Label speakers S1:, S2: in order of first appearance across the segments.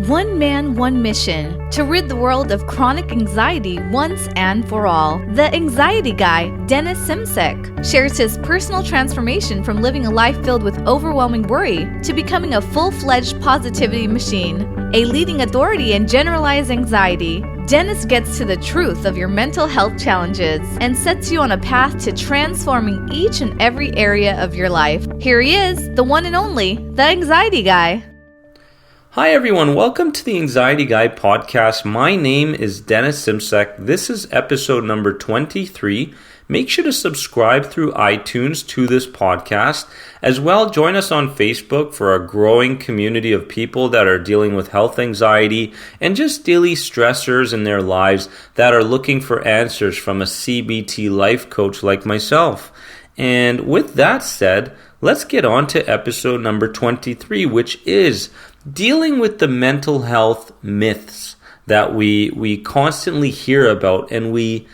S1: One man, one mission, to rid the world of chronic anxiety once and for all. The Anxiety Guy, Dennis Simsek, shares his personal transformation from living a life filled with overwhelming worry to becoming a full-fledged positivity machine, a leading authority in generalized anxiety. Dennis gets to the truth of your mental health challenges and sets you on a path to transforming each and every area of your life. Here he is, the one and only, the Anxiety Guy.
S2: Hi everyone, welcome to the Anxiety Guy podcast. My name is Dennis Simsek. This is episode number 23. Make sure to subscribe through iTunes to this podcast. As well, join us on Facebook for a growing community of people that are dealing with health anxiety and just daily stressors in their lives that are looking for answers from a CBT life coach like myself. And with that said, let's get on to episode number 23, which is dealing with the mental health myths that we constantly hear about, and we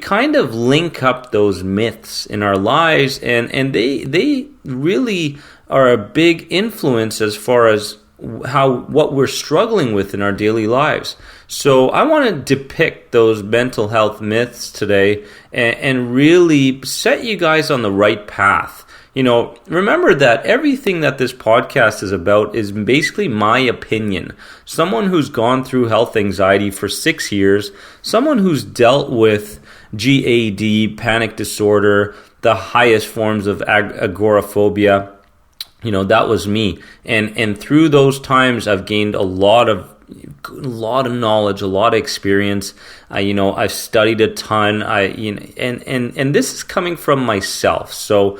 S2: kind of link up those myths in our lives, and they really are a big influence as far as what we're struggling with in our daily lives. So I want to depict those mental health myths today and really set you guys on the right path. You know, remember that everything that this podcast is about is basically my opinion. Someone who's gone through health anxiety for 6 years, someone who's dealt with GAD, panic disorder, the highest forms of agoraphobia. You know, that was me. And through those times, I've gained a lot of knowledge, a lot of experience. I've studied a ton. And this is coming from myself. So,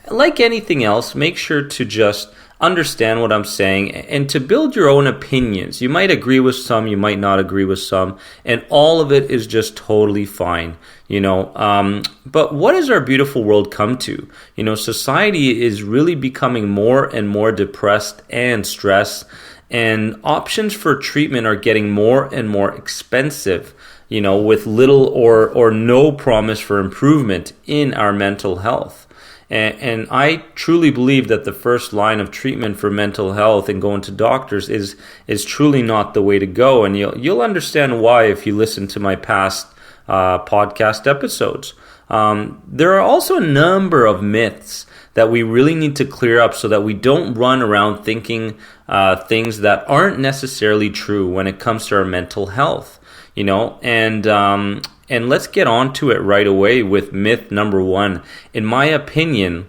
S2: like anything else, make sure to just understand what I'm saying and to build your own opinions. You might agree with some, you might not agree with some, and all of it is just totally fine. But what has our beautiful world come to? Society is really becoming more and more depressed and stressed. And options for treatment are getting more and more expensive, with little or no promise for improvement in our mental health. And I truly believe that the first line of treatment for mental health and going to doctors is truly not the way to go. And you'll understand why if you listen to my past podcast episodes. There are also a number of myths that we really need to clear up so that we don't run around thinking things that aren't necessarily true when it comes to our mental health, and let's get on to it right away with myth number 1. In my opinion,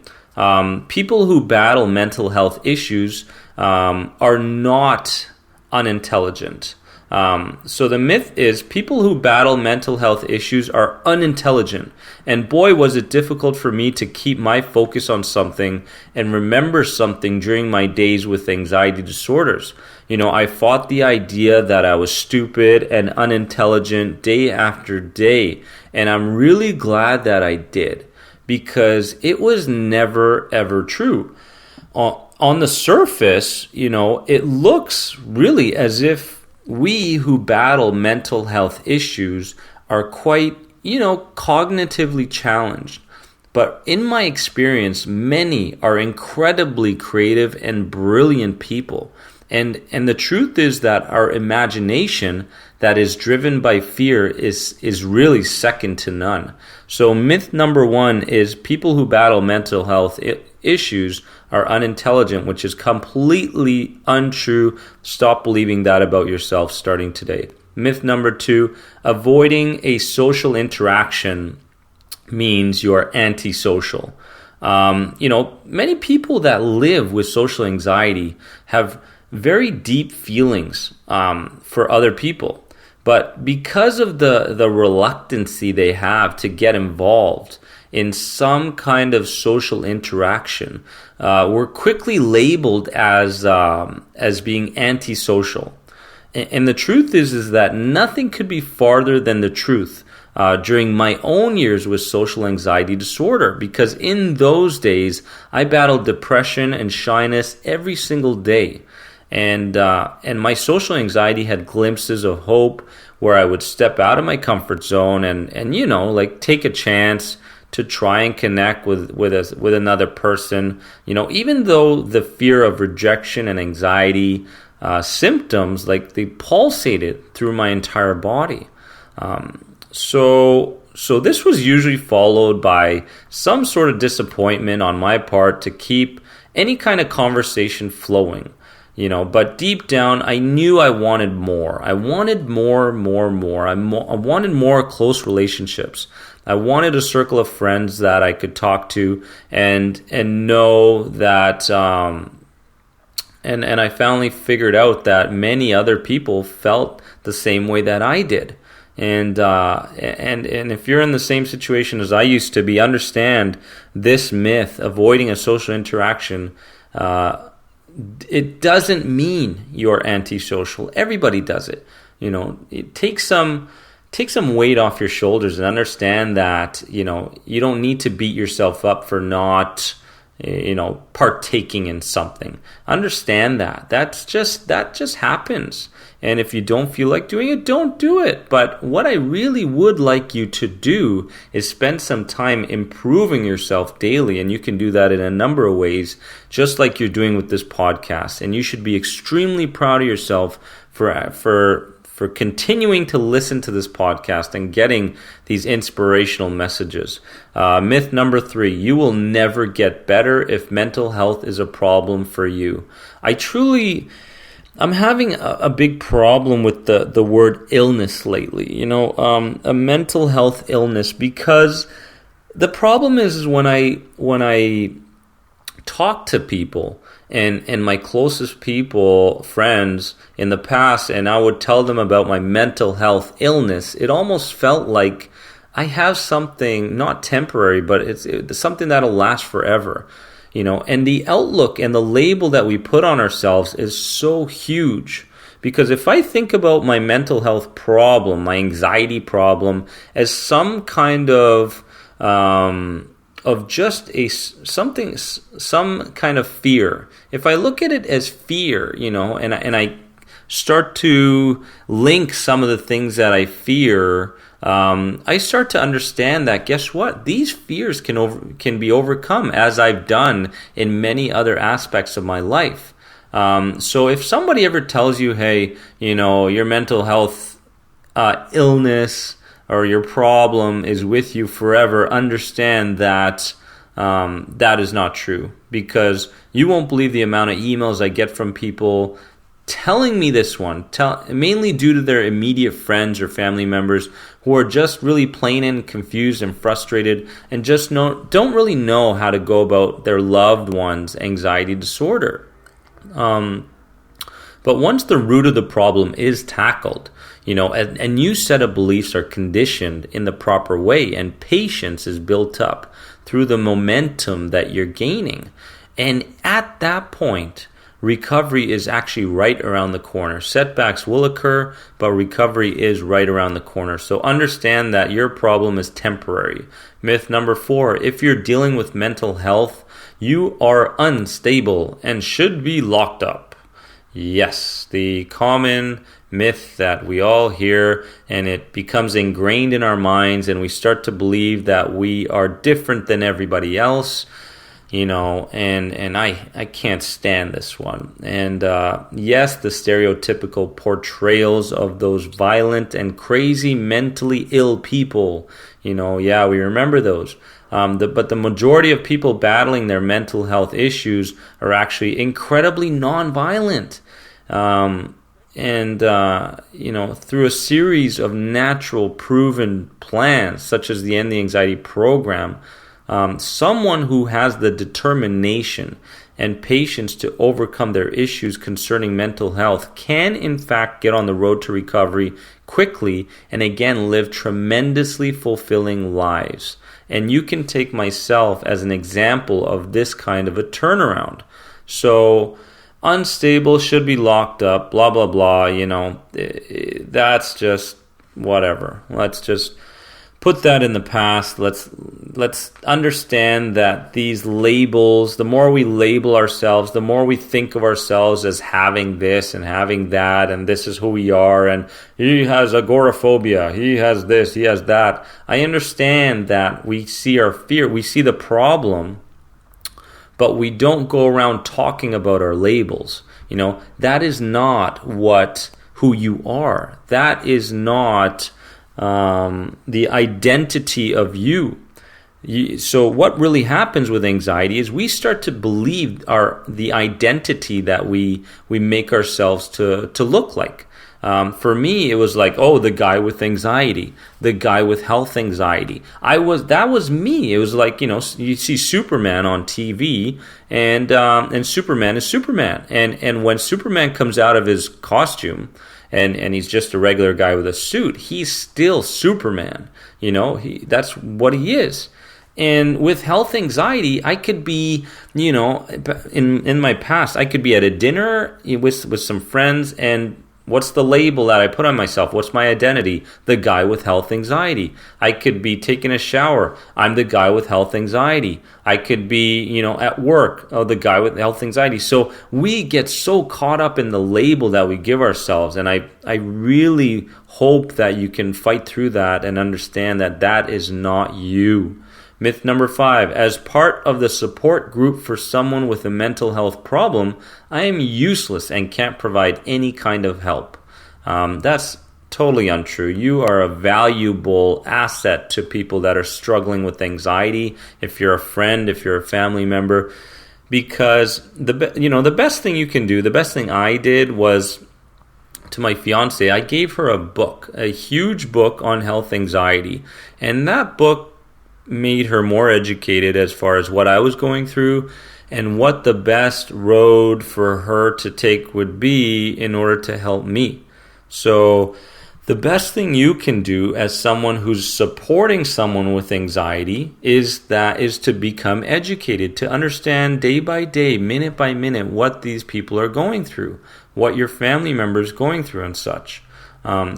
S2: people who battle mental health issues are not unintelligent. So the myth is people who battle mental health issues are unintelligent. And boy, was it difficult for me to keep my focus on something and remember something during my days with anxiety disorders. I fought the idea that I was stupid and unintelligent day after day. And I'm really glad that I did, because it was never ever true. On the surface, it looks really as if we who battle mental health issues are quite, cognitively challenged. But in my experience, many are incredibly creative and brilliant people. And the truth is that our imagination that is driven by fear is really second to none. So myth number 1 is people who battle mental health issues are unintelligent, which is completely untrue. Stop believing that about yourself starting today. Myth number 2, avoiding a social interaction means you're antisocial. Many people that live with social anxiety have very deep feelings for other people. But because of the reluctancy they have to get involved in some kind of social interaction, we're quickly labeled as being antisocial. And the truth is that nothing could be farther than the truth during my own years with social anxiety disorder, because in those days I battled depression and shyness every single day. And my social anxiety had glimpses of hope where I would step out of my comfort zone and take a chance to try and connect with another person. Even though the fear of rejection and anxiety symptoms, like they pulsated through my entire body. So this was usually followed by some sort of disappointment on my part to keep any kind of conversation flowing. But deep down, I knew I wanted more. I wanted more. I wanted more close relationships. I wanted a circle of friends that I could talk to and know that. And I finally figured out that many other people felt the same way that I did. And if you're in the same situation as I used to be, understand this myth: avoiding a social interaction. It doesn't mean you're antisocial. Everybody does it. Take some weight off your shoulders and understand that you don't need to beat yourself up for not partaking in something. Understand that just happens. And if you don't feel like doing it, don't do it. But what I really would like you to do is spend some time improving yourself daily. And you can do that in a number of ways, just like you're doing with this podcast. And you should be extremely proud of yourself for continuing to listen to this podcast and getting these inspirational messages. Myth number 3, you will never get better if mental health is a problem for you. I'm having a big problem with the word illness lately, a mental health illness, because the problem is when I talk to people and my closest people, friends in the past, and I would tell them about my mental health illness, it almost felt like I have something not temporary, but it's something that'll last forever. And the outlook and the label that we put on ourselves is so huge. Because if I think about my mental health problem, my anxiety problem, as some kind of just some kind of fear, if I look at it as fear, and I start to link some of the things that I fear, I start to understand that, guess what? These fears can be overcome, as I've done in many other aspects of my life. So if somebody ever tells you, hey, your mental health illness or your problem is with you forever, understand that that is not true, because you won't believe the amount of emails I get from people telling me this one, mainly due to their immediate friends or family members who are just really plain and confused and frustrated and just don't really know how to go about their loved one's anxiety disorder. But once the root of the problem is tackled, a new set of beliefs are conditioned in the proper way, and patience is built up through the momentum that you're gaining. And at that point, recovery is actually right around the corner. Setbacks will occur, but recovery is right around the corner. So understand that your problem is temporary. Myth number 4, if you're dealing with mental health, you are unstable and should be locked up. Yes, the common myth that we all hear, and it becomes ingrained in our minds, and we start to believe that we are different than everybody else. And I can't stand this one. And yes, the stereotypical portrayals of those violent and crazy mentally ill people, we remember those. But the majority of people battling their mental health issues are actually incredibly nonviolent. Through a series of natural proven plans, such as the End the Anxiety program, someone who has the determination and patience to overcome their issues concerning mental health can in fact get on the road to recovery quickly and again live tremendously fulfilling lives. And you can take myself as an example of this kind of a turnaround. So unstable, should be locked up, blah blah blah, that's just whatever. Let's just put that in the past. Let's understand that these labels, the more we label ourselves, the more we think of ourselves as having this and having that, and this is who we are, and he has agoraphobia, he has this, he has that. I understand that we see our fear, we see the problem, but we don't go around talking about our labels. That is not who you are. That is not the identity of you. So what really happens with anxiety is we start to believe the identity that we make ourselves to look like. For me, it was like, the guy with anxiety, the guy with health anxiety. That was me. It was like, you see Superman on TV, and Superman is Superman. And when Superman comes out of his costume, and he's just a regular guy with a suit, he's still Superman. That's what he is. And with health anxiety, I could be, in my past, I could be at a dinner with some friends, and what's the label that I put on myself? What's my identity? The guy with health anxiety. I could be taking a shower. I'm the guy with health anxiety. I could be, at work. The guy with health anxiety. So we get so caught up in the label that we give ourselves. And I really hope that you can fight through that and understand that is not you. Myth number 5, as part of the support group for someone with a mental health problem, I am useless and can't provide any kind of help. That's totally untrue. You are a valuable asset to people that are struggling with anxiety, if you're a friend, if you're a family member, because the best thing you can do, the best thing I did was, to my fiance, I gave her a book, a huge book on health anxiety, and that book made her more educated as far as what I was going through and what the best road for her to take would be in order to help me. So the best thing you can do as someone who's supporting someone with anxiety is to become educated, to understand day by day, minute by minute, what these people are going through, what your family member is going through and such.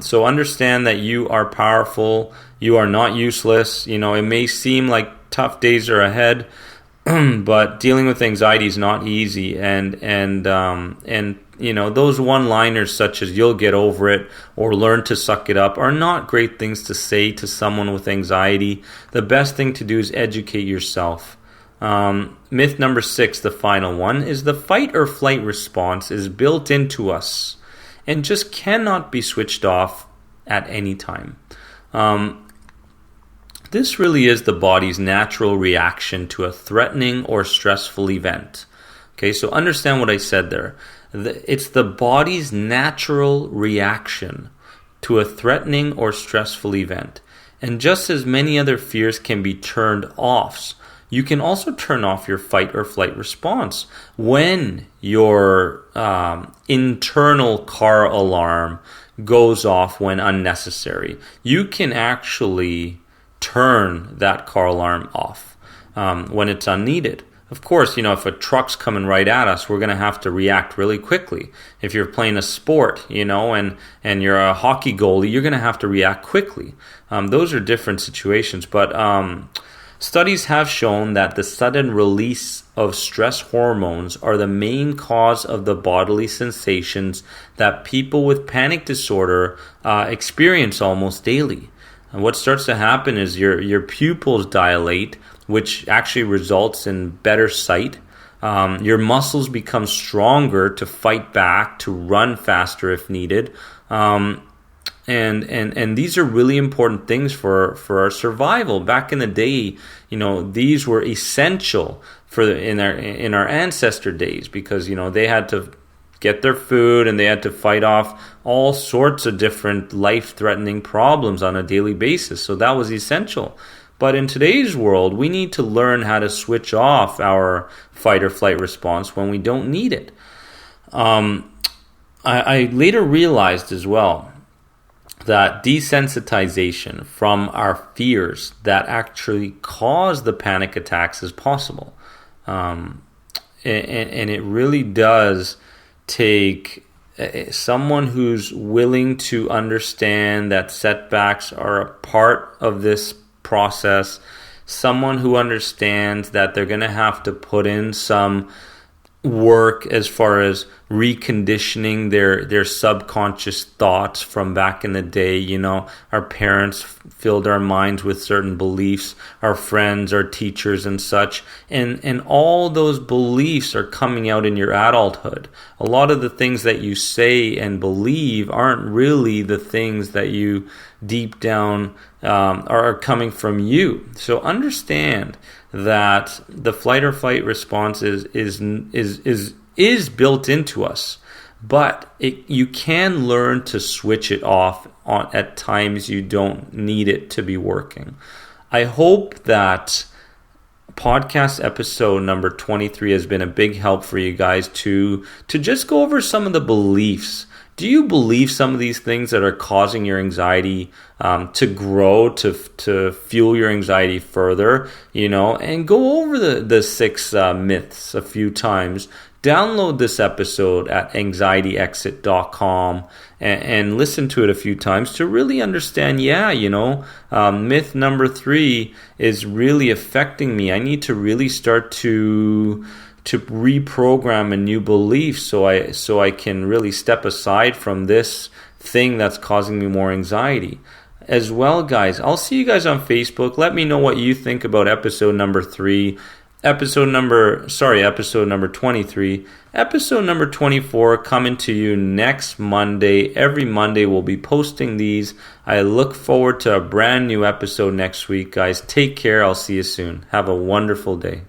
S2: So understand that you are powerful. You are not useless. It may seem like tough days are ahead, but dealing with anxiety is not easy. And those one-liners such as "you'll get over it" or "learn to suck it up" are not great things to say to someone with anxiety. The best thing to do is educate yourself. Myth number 6, the final one, is the fight or flight response is built into us and just cannot be switched off at any time. This really is the body's natural reaction to a threatening or stressful event. Okay, so understand what I said there. It's the body's natural reaction to a threatening or stressful event. And just as many other fears can be turned off, you can also turn off your fight or flight response when your internal car alarm goes off when unnecessary. You can actually turn that car alarm off when it's unneeded. Of course, if a truck's coming right at us, we're going to have to react really quickly. If you're playing a sport, and you're a hockey goalie, you're going to have to react quickly. Those are different situations, but studies have shown that the sudden release of stress hormones are the main cause of the bodily sensations that people with panic disorder experience almost daily. And what starts to happen is your pupils dilate, which actually results in better sight. Your muscles become stronger to fight back, to run faster if needed. And these are really important things for our survival. Back in the day, these were essential in our ancestor days because they had to get their food and they had to fight off all sorts of different life-threatening problems on a daily basis. So that was essential. But in today's world, we need to learn how to switch off our fight or flight response when we don't need it. I later realized as well that desensitization from our fears that actually cause the panic attacks is possible. And it really does take someone who's willing to understand that setbacks are a part of this process, someone who understands that they're going to have to put in some work as far as reconditioning their subconscious thoughts from back in the day. Our parents filled our minds with certain beliefs, our friends, our teachers and such, and all those beliefs are coming out in your adulthood. A lot of the things that you say and believe aren't really the things that you deep down are coming from you. So understand that the flight or fight response is built into us, but you can learn to switch it off at times you don't need it to be working. I hope that podcast episode number 23 has been a big help for you guys to just go over some of the beliefs. Do you believe some of these things that are causing your anxiety to grow, to fuel your anxiety further, and go over the 6 myths a few times. Download this episode at anxietyexit.com and listen to it a few times to really understand, myth number 3 is really affecting me. I need to really start to reprogram a new belief so I can really step aside from this thing that's causing me more anxiety. As well, guys, I'll see you guys on Facebook. Let me know what you think about episode number 3. Episode number 23. Episode number 24 coming to you next Monday. Every Monday we'll be posting these. I look forward to a brand new episode next week, guys. Take care. I'll see you soon. Have a wonderful day.